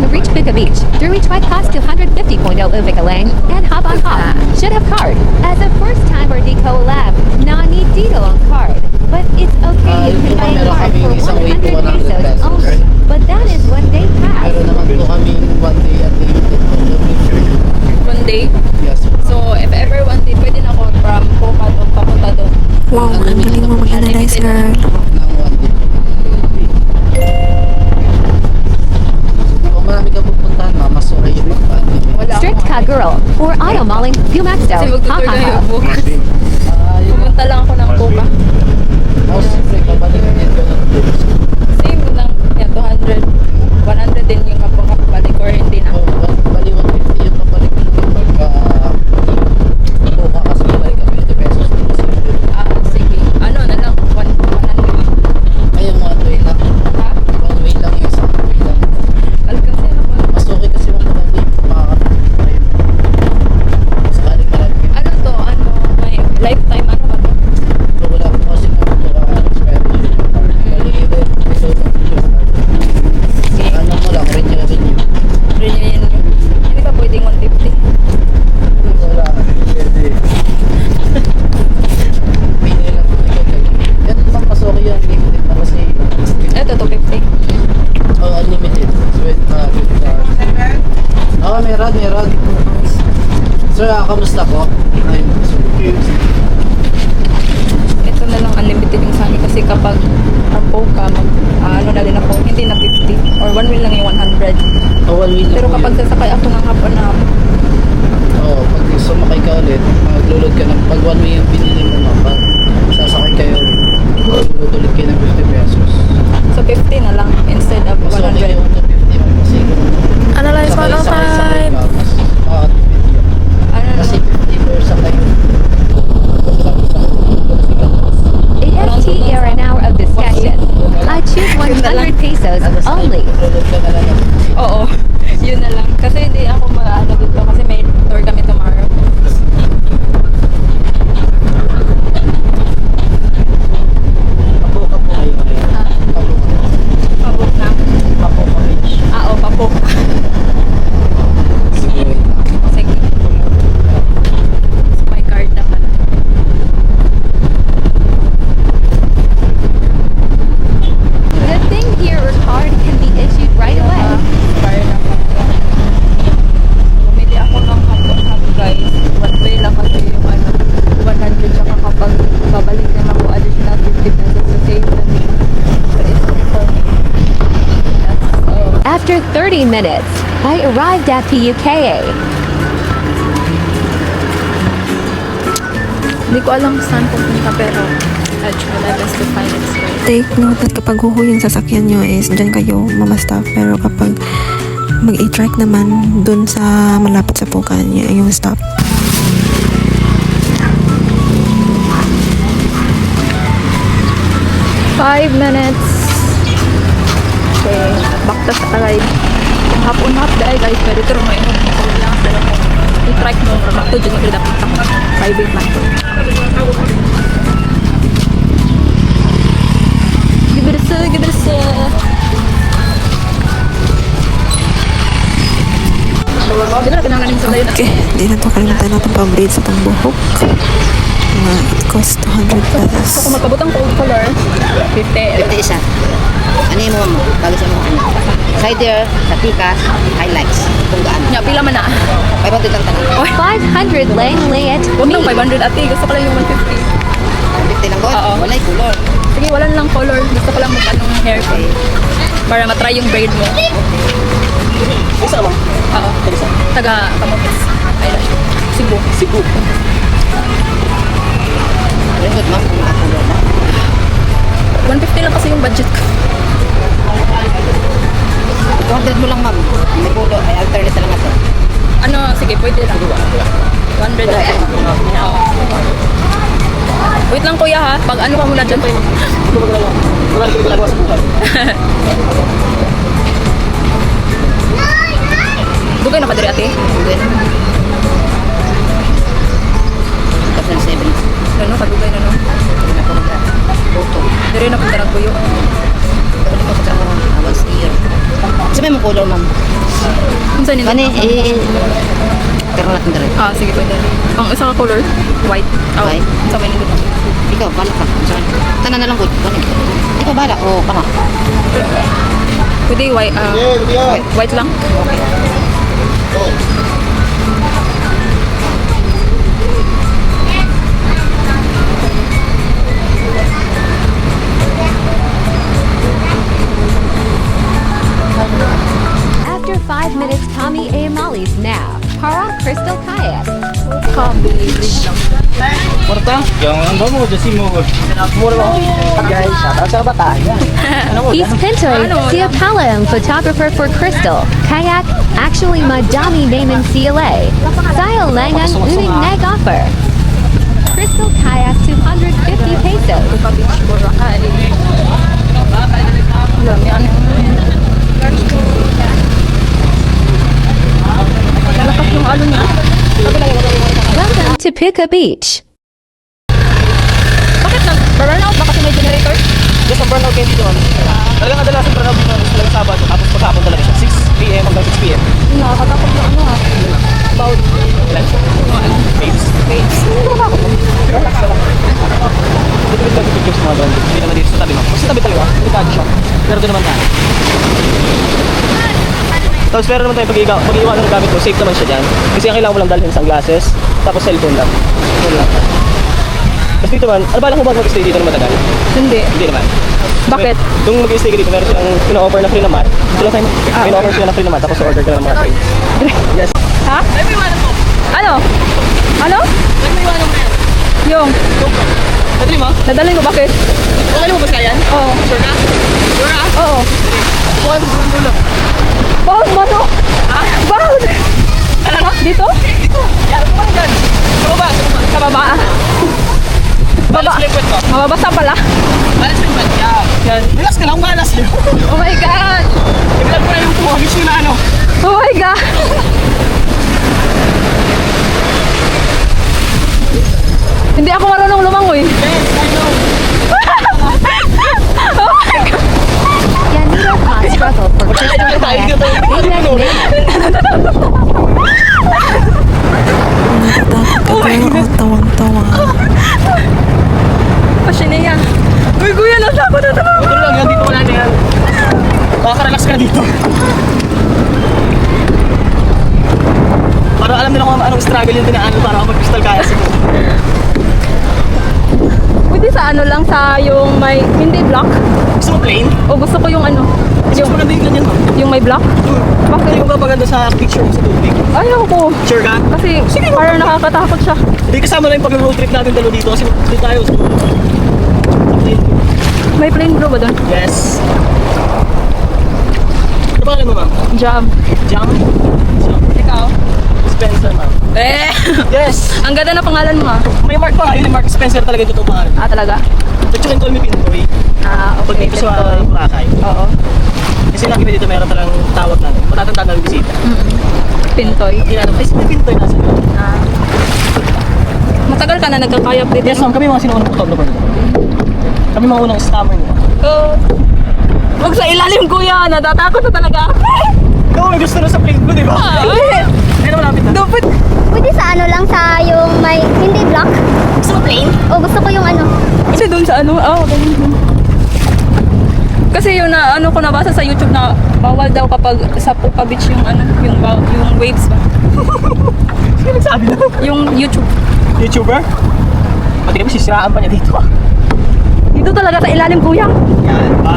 can reach Buka Beach. Through each ride costs 250.00 Uvica Lane and hop on hop. Should have card. As a first time or Deco Lab, not need dito on card. But it's okay, you can buy a card for 100 pesos only. But that is one day pass. Meron naman po kami one day at the One day. Yes. So, if ever one day, pwede na ako from Boca to papunta doon. Wow, ang galing mo mag-analyze, girl. Ng one day. Kung marami ka pupuntahan, mas okay yung pagpapalipid. Wala Strict akong Ka Girl or Ayaw Malling, Pumaxto, Kasi ha magtutur ha na ha. yung bukas. Pumunta lang ako ng Boca. Siyempre, kabalik din ko ng Same lang. Yan, 200. 100 din yung kapabalik or hindi na. Bali 150 yung kabalik din pagka buka kasi balik ka 50 pesos din kasi Sige. Ano na lang? 100. ayun one way lang. Ha? One way lang yung isang way lang. Talagang sa'yo ako. Mas okay kasi yung madali makakapit pa rin. Sakaling marami kayo. Ano to? Ano? May lifetime ano ba to? So wala po kasi expiration. Bali ano mo lang, renew. Reunion nyo. Hindi ba pwedeng 150? Wala, pwede. Pili lang po ito. Yan naman mas okay yung limited na kasi Ito, 250. unlimited. Sweet meron. Sir, kamusta po? Ayun, Ito na lang unlimited yung sa akin kasi kapag arpo ka, ano na din ako, hindi na 50 or one wheel lang yung 100. one wheel lang Pero po kapag yun. sasakay ako ng half an hour, Pag sumakay ka ulit, maglulod ka ng, pag one way yung binili mo na, pag sasakay kayo ulit, maglulod ulit kayo ng 50 pesos. so 50 na lang instead of Mas okay 100. yung 250 mo kasi kung Analyze sakay 105. ka, mas makakatipid yun. Ano na Kasi 50 per sakay. AFT air an hour of discussion. I choose 100 pesos only. Maglulod ka na lang ng 50. Oo, yun na lang. Kasi hindi ako mag-ano dito kasi may tour kami tomorrow. Pabuka po kayo ngayon. Pabuka. Pabok na. Pabuka beach. Oo, pabok. Sige. Sige. So, may card naman. The thing here, a card can be issued right away. Card naman. Bumili ako ng hapon guys. One way lang kasi yung ano, 100 tsaka kapag babalik na ako additional 50 pesos to save na. So, it's okay for me. That's all. After 30 minutes, I arrived at PUKA. Hindi ko alam saan pupunta pero I'll try my best to find it straight. Take note that kapag huhu yung sasakyan nyo is dyan kayo mamastop. Pero kapag mag-e-trike naman dun sa malapit sa pukan yung stop. Five minutes. Okay, back to sa ride. Kung hapon hap dahil guys, pwede ito rin mo i-trike mo from back to dyan yung dapat ako. Private man to. Give it a sir, give it a sir. Di ba pinanganin sa layo na? Okay, hindi na to kalimutan natin pa-braid sa itong buhok. It cost 200 So pesos. kung magpabutang cold color, 50. Ito isa. Ano yung mo? Bago sa mga ano. Cider, Sapikas, highlights. Kung gaano. Nya, pila man na. 500 lang tanong. 500 Lang Layet Huwag me. nang 500 ate, gusto ko lang yung 150. 50 lang ko. Oo. Wala yung color. Sige, wala na lang color. Gusto ko lang mag-anong hair ko. Para matry yung braid mo. Isa ba? Oo. Taga Camotes. Ayun. Cebu. Cebu. Very good ma'am. Kung makakulor na. 150 lang kasi yung budget ko. 200 mo lang ma'am. May pulo. Ay alternate lang ito. Ano, sige, pwede lang. 100 lang. Oo. Wait lang kuya ha. Pag ano ka muna dyan. Wala rin ginagawa sa buhay. Dugay na ka diri ate. Good. 2007. Ano, kadugay na no. Photo. Diri na punta nagpuyo. Pwede ko sa once a year. Sa may mong color ma'am. Kung saan Kani, pero natin dali. sige pwede. Ang isa ka color, white. White. Sa may nito. Ikaw, bala ka. Saan? Tanan na lang good. Kani. Ikaw, bala. O, kano? Pwede white, white lang. After 5 minutes, Tommy A. Molly's nap. Para Crystal Kayak. Kabilis lang. He's Pintoy, Siapala and photographer for Crystal. Kayak, actually madami naman CLA. Saya langang uning nag offer. Crystal Kayak 250 pesos. Pag-beach ko ay. Alam yan. Malakas yung ano niya. Welcome to Pika Beach. Bakit nag-burn out ba kasi may generator? Yes, ang burnout kayo dito. Talagang kadalasan burnout dito is talagang Sabado. Tapos maghapon talaga siya. 6 p.m. hanggang 6 p.m. Nakakatakot na ano ha. About Ilan siya? Babes. waves. Relax ka lang. Dito rin pictures mga brand. Hindi naman dito sa tabi mo. Kasi tabi talaga. Delikado siya. Pero doon naman tayo. Tapos meron naman tayo pag-iwanan ng gamit mo. Safe naman siya dyan. Kasi ang kailangan mo lang dalhin sunglasses. Tapos cellphone lang. Yun lang. Tapos dito man, ano balak mo ba mag-stay dito na matagal? Hindi. Hindi naman. Bakit? Kung mag-stay ka dito, meron silang pina-offer na free naman. Sila tayo, pina-offer sila na free naman. Tapos order ka ng mga free. Yes. Ha? Ano? Ano? Yung. Nadali mo? Nadalhin mo bakit? Nadali mo ba kaya yan? Oo. Sure ka? Sure ka? Oo. Bukan mo sa dulo. Bakit mano? Ha? Bakit? Ano? Dito? Yan, bukan dyan. Sa baba, sa baba. Sa baba. Baba. Balance liquid ko. Mababasa pala. Balance liquid. Yan. Relax ka lang, malas yun. Oh my God. I-vlog ko na yung tumagis yun na ano. Oh my God. Hindi ako marunong lumangoy. Yes, I know. Oh my God. Yanito Pot struggle for Crystal Kayak. Big Natatakot ka pero ako tawang-tawa. Pasiniya. Uy, kuya, natakot na talaga. Ito lang, yan dito wala na yan. Makaka-relax ka dito. Para alam nila kung anong struggle yung dinaan para kapag-crystal kaya siguro. Pwede sa ano lang, sa yung may, hindi block. Gusto mo plain? O gusto ko yung ano, Mas maganda yung ganyan, ma'am. yung may block. Bakit yung papaganda sa picture mo sa tubig? Ayaw ko. Sure ka? Kasi parang nakakatakot siya. Hindi kasama na yung pag-road trip natin dalo dito kasi dito tayo. So, May plain blue ba doon? yes. Ano pangalan mo, ma'am? Jam. Jam? Ikaw? Spencer, ma'am. Eh! Yes! Ang ganda na pangalan mo ha. May mark pa. Yun yung Mark Spencer talaga yung totoong pangalan. Ah, talaga? But you can call me Pintoy. Pag Okay. dito sa Boracay. Oo. Kasi lagi na dito meron talagang tawag natin. Matatanda na bisita. Pintoy. Kilala mo, ay si Pintoy nasa dito. Matagal ka na nagkakayap dito. Yes, ma'am. Kami mga sinuunang photographer dito. Kami mga unang scammer nito. Huwag sa ilalim, kuya. Natatakot na talaga ako. Ikaw may gusto na sa plane ko, di ba? Hindi na malapit na. Dapat. Pwede sa ano lang, sa yung may hindi block. Gusto mo plane? O gusto ko yung ano. Kasi doon sa ano, ganun. Kasi yung na, ano ko nabasa sa YouTube na bawal daw kapag sa Puka Beach yung ano, yung waves ba? Sino nagsabi na? Yung YouTube. YouTuber? Pati kami sisiraan pa niya dito. Dito talaga sa ilalim, kuya. Yan, ba?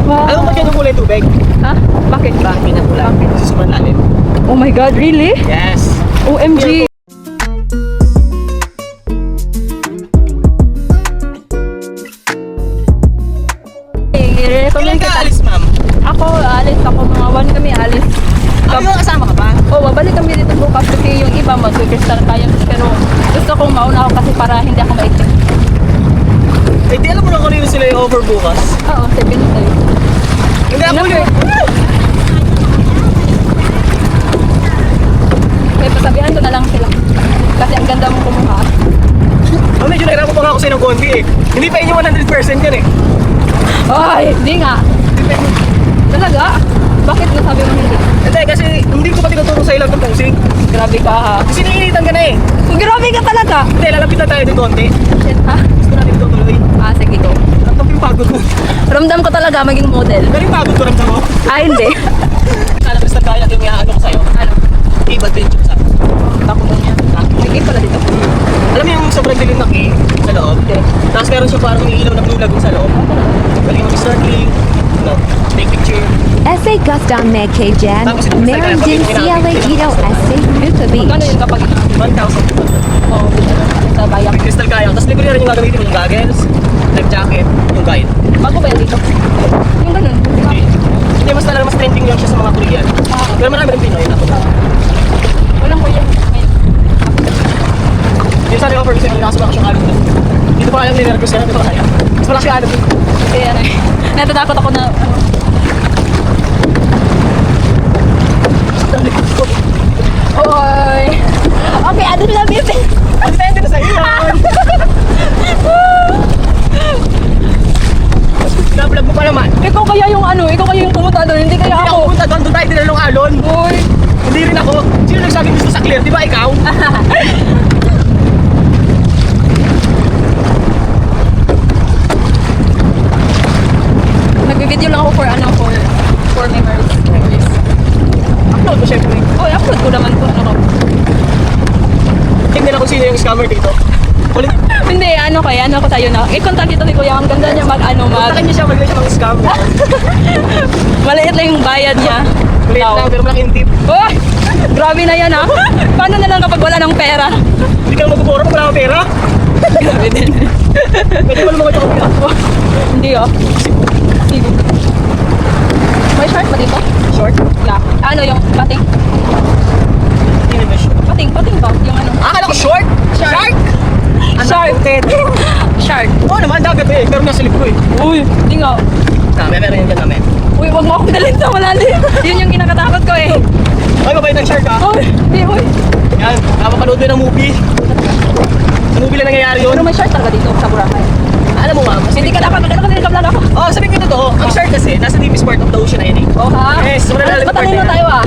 Wow. Alam mo ba yung kulay tubig? Ha? Bakit? Bakit pinapula? Kasi sobrang lalim. Oh my God, really? Yes. OMG. Kailan I-recommend ka kita. alis, ma'am? Ako, alis. Ako, mga 1 kami alis. Ano yung kasama ka ba? Oh, babalik kami dito bukas kasi yung iba mag-crystal kayak. Pero gusto kong mauna ako kasi para hindi ako maitik. Eh, di alam mo na kung ano sila yung over bukas. Oo, 7 tayo. Hindi ako Number. yung... Kaya pasabihan ko na lang sila. Kasi ang ganda mong kumuha. Oh, medyo nahirapan pa nga ako sa'yo ng konti eh. Hindi pa inyo 100% yan eh. Ay, hindi nga. Talaga? Bakit nasabi mo hindi? Hindi, kasi grabe ka ha. Kasi naiinitan ka na eh. Grabe ka talaga. Hindi, lalapit na tayo din konti. Shit ha. Gusto natin tutuloy. Ah, sige go. Ramdam ko yung pagod mo. Ramdam ko talaga maging model. Pero yung pagod ko ramdam mo. Ah, hindi. Sana Crystal Kayak yung ano ko sa'yo. Ano? Ibad din yung sa. Tako mo niya. May cake pala dito. Alam mo yung sobrang dilim na cave sa loob? Okay. Tapos meron siya parang umiilaw na blue lagoon sa loob. Pwede kang mag-snorkeling. No, take picture. Ese gustan me que jan, meron din siya ito ese Nuka Magkano Beach. yun kapag 1,000. Oo, sa bayak. May Crystal Kayak. Tapos libre na rin yung gagamitin mo. Yung goggles, life jacket, yung guide. Bago ba yan dito? Yung ganun. Okay. Hindi, mas talaga mas trending lang siya sa mga Korean. Pero marami rin Pinoy na. Walang kuya. Yung sana yung offer ko sa'yo, kaso malakas yung alon doon. Dito pa kayang ninervous ka na, dito pa kaya. Mas malakas yung alon doon. Kasi ano eh. Natatakot ako na ano. Oy. Okay, ano na baby? Ang depende na sa'yo yan. Vlog mo pa naman. Ikaw kaya yung ano, ikaw kaya yung pumunta doon, hindi kaya Hindi ako ako. pumunta doon, doon tayo dinalong alon. Uy. Hindi rin ako. Sino nagsabi gusto sa clear? Di ba ikaw? Nagbe-video lang ako for ano, for memories. Upload mo syempre. Oh, upload ko naman kung ano. Tingnan ako sino yung scammer dito. Ulit. Hindi, ano kaya, ano ko tayo na. I-contact ito ni Kuya, ang ganda niya Kontakin niya siya, magaling siya mga scam. maliit lang yung bayad niya. Ulit Daw. lang, pero malaking tip. Oh, grabe na yan ha. Paano na lang kapag wala ng pera? Hindi ka na magpupuro pag wala kang pera. Grabe din. Pwede mo lumabas ako pera. Hindi oh. Sige. May short ba dito? Short? Yeah. Ano yung pating? Hindi naman short. Pating ba? Yung ano? Akala ko short? Shark. Shark. Shark. Oo naman, dagat eh. Pero nasa libo eh. Uy, hindi nga. Meron yan dyan namin. Uy, wag mo akong dalhin sa malalim. Yun yung kinakatakot ko eh. Ay, mabait ng shark ha. Uy, hindi, uy. Yan, napapanood din ng movie. Sa movie lang nangyayari yun. Pero may shark talaga dito sa Boracay. Alam mo ma'am, Hindi ka dapat magkano kasi nagka-vlog ako. oh, sabihin ko totoo, ang shark kasi, nasa deepest part of the ocean na yan eh. Oh ha? Yes, wala na Mas lang matalino part na tayo ah.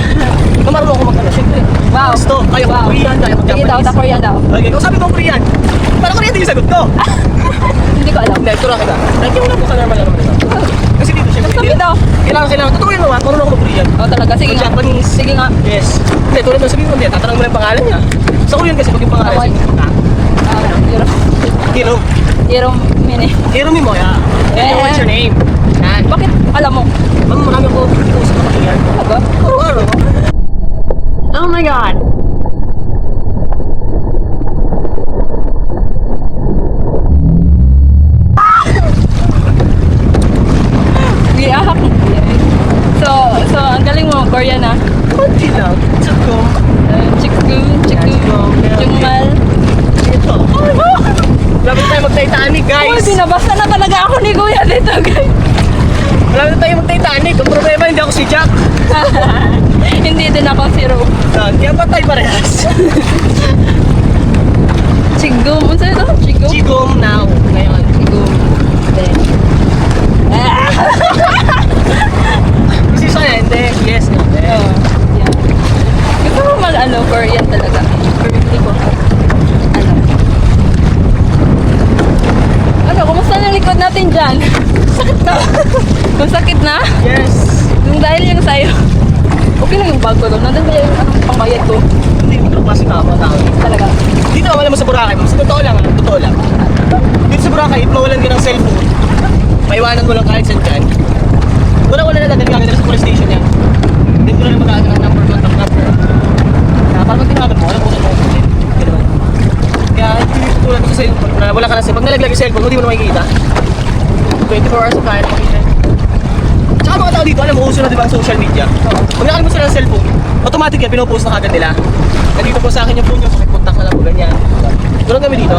Ikaw marunong ako mag-ano, syempre. Wow. Gusto, tayo Wow. mag-Korean, tayo Sige daw, mag-Japanese. sa Korean daw. Okay, kung sabi mo Korean, parang Korean din yung sagot ko. Hindi ko alam. Hindi, turo kita. Like, yung lang po sa normal na naman ito. Kasi dito syempre. Sabi daw. Kailangan. Totoo yun naman, marunong ako mag-Korean. Oh talaga, sige nga. Japanese. Sige nga. Yes. Hindi, tulad ng sabihin mo, hindi, tatanong mo lang yung pangalan niya. Sa Korean kasi, pag yung pangalan, Okay. sabihin mo, Hiro. Hiro Mini. Hiro Mimo, yeah. Eh. What's your name? Yan. Bakit alam mo? Ma'am, marami ako usap na Korean. Talaga? Araw-araw. Oh my God. Biyak. So, ang galing mo, Korean ah. Kunti lang. Tsako. Chikgu, Jungmal. Ito. Grabe tayo mag-Titanic, Uy, guys. binabasa na talaga ako ni Kuya dito, guys. Grabe tayo mag-Titanic. Ang problema, hindi ako si Jack. Hindi din ako si Ro. Kaya pa tayo parehas. Chigum, unsa ito? Chigum? Chigom now. Ngayon. Chigum. Then. Kasi sa hindi. Yes, no. Yeah. Gusto mo mag-ano, Korean talaga. Pero hindi ko. Ano, kumusta na likod natin dyan? Sakit na. Kung sakit na? Yes. Yung dahil yung sa'yo. Okay lang yung bag ko doon. Nandun ba yung pangbayad ko? Hindi, hindi ko kasi tao. Talaga. Dito alam mo sa Boracay, sa totoo lang, totoo lang. Dito sa Boracay, if mawalan ka ng cellphone, maiwanan mo lang kahit saan dyan. Wala na lang, nagkakita sa police station yan. Hindi ko na lang mag-aagad ng number, contact number. Kaya parang pag tinawagan mo, alam ko na mo. Ganoon. Kaya hindi ko tulad ko sa cellphone, na wala ka na cellphone. Pag nalaglag yung cellphone, hindi mo na makikita. 24 hours of kaya na makikita. Tsaka mga tao dito, alam mo, uso na diba ang social media? Pag nakalimutan sila ng cellphone, automatic yan, pinopost na kagad nila. Nandito po sa akin yung phone nyo, pakipuntak na lang po ganyan. Tulad kami dito.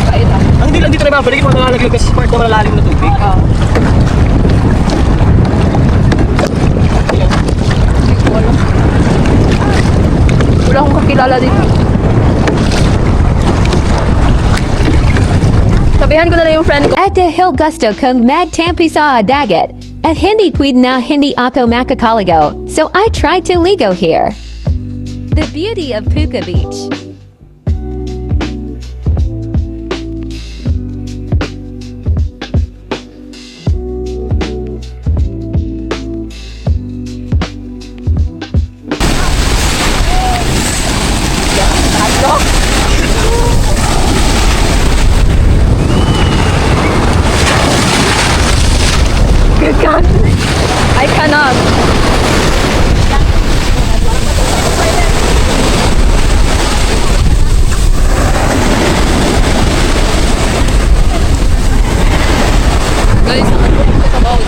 Kait ah. Ang hindi lang dito na ibabalik, yung mga nalalaglag kasi sa part na malalalim na tubig. Oo. Hindi ko alam. Wala akong kakilala dito. Sabihan ko na lang yung friend ko. At the hill gusto kung mag tampi sa dagat. At hindi quid na hindi ako makakaligo. So I tried to ligo here. The beauty of Puka Beach. I cannot. Guys, nakatulog ko sa bawal.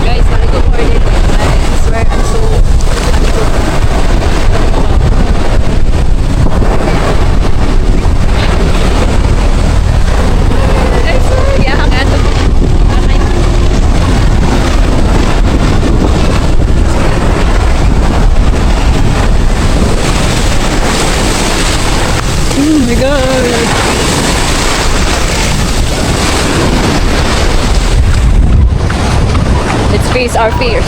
Guys, very good morning. I swear I'm so I'm sorry, yeah, hang on. Oh my god. Let's face our fears.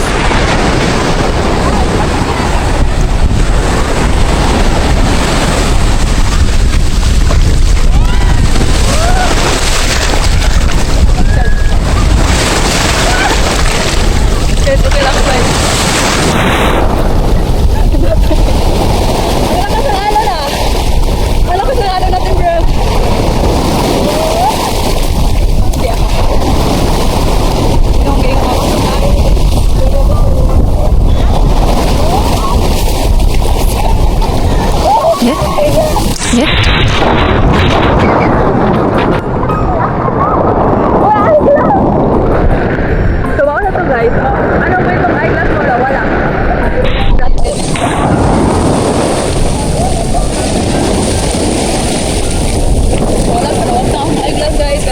Guys, okay lang guys. Malakas ang ano na. Malakas ang ano natin, bro. Yeah. Okay, tumawa na to guys. Ano ba itong eyeglass mo na? Wala. Wala pa na akong eyeglass guys.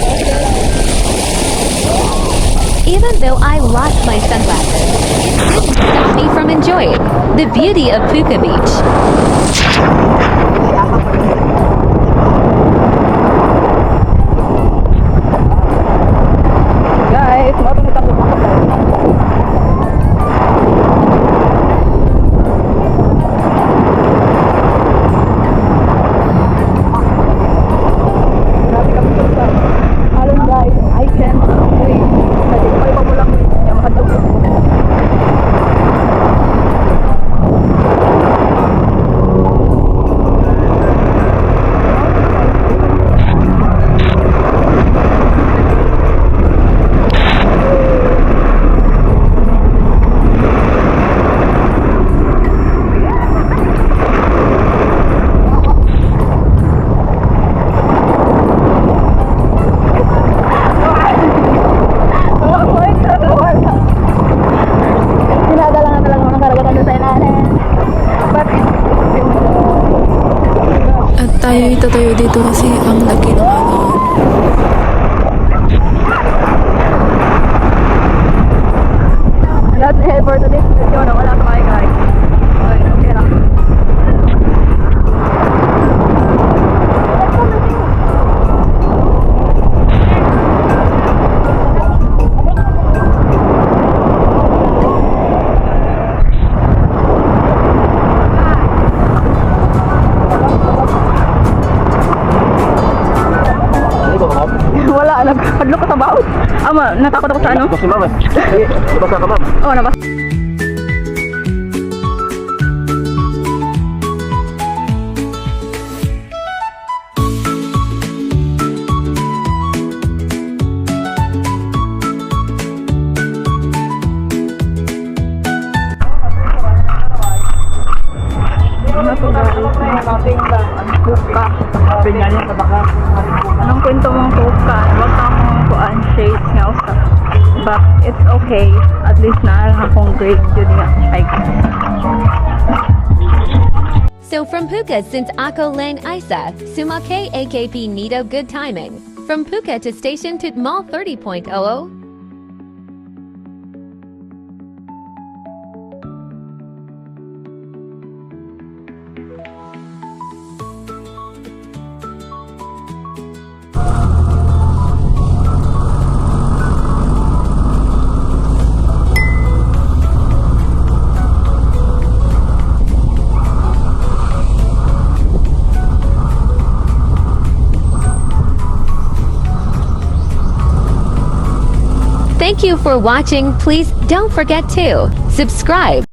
Even though I lost my sunglasses, it didn't stop me from enjoying the beauty of Puka Beach. Guys, mapinit ako sa grabe kami sa halong guys. I can't wait. Kasi ko kayo pamulang yung makadok. Dinadalangan na lang mga karagatan doon sa ilalim. But At tayo itatayo dito kasi ang laki ng hangin. that's it for today's video na wala tayo guys. Okay lang. Wala, nagpadlok ka sa bawat. Natakot ako sa ano? Si mama. Labas ka ma'am. Oo, nabas. Ano to guys? Puka. Anong kwento mong puka? Huwag kang kuan shades nga usa. it's okay. At least na akong grade yun nga. Like, So from Puka since Ako Lang Isa, Sumake AKP Nido good timing. From Puka to station to Mall 30.00. Thank you for watching. Please don't forget to subscribe.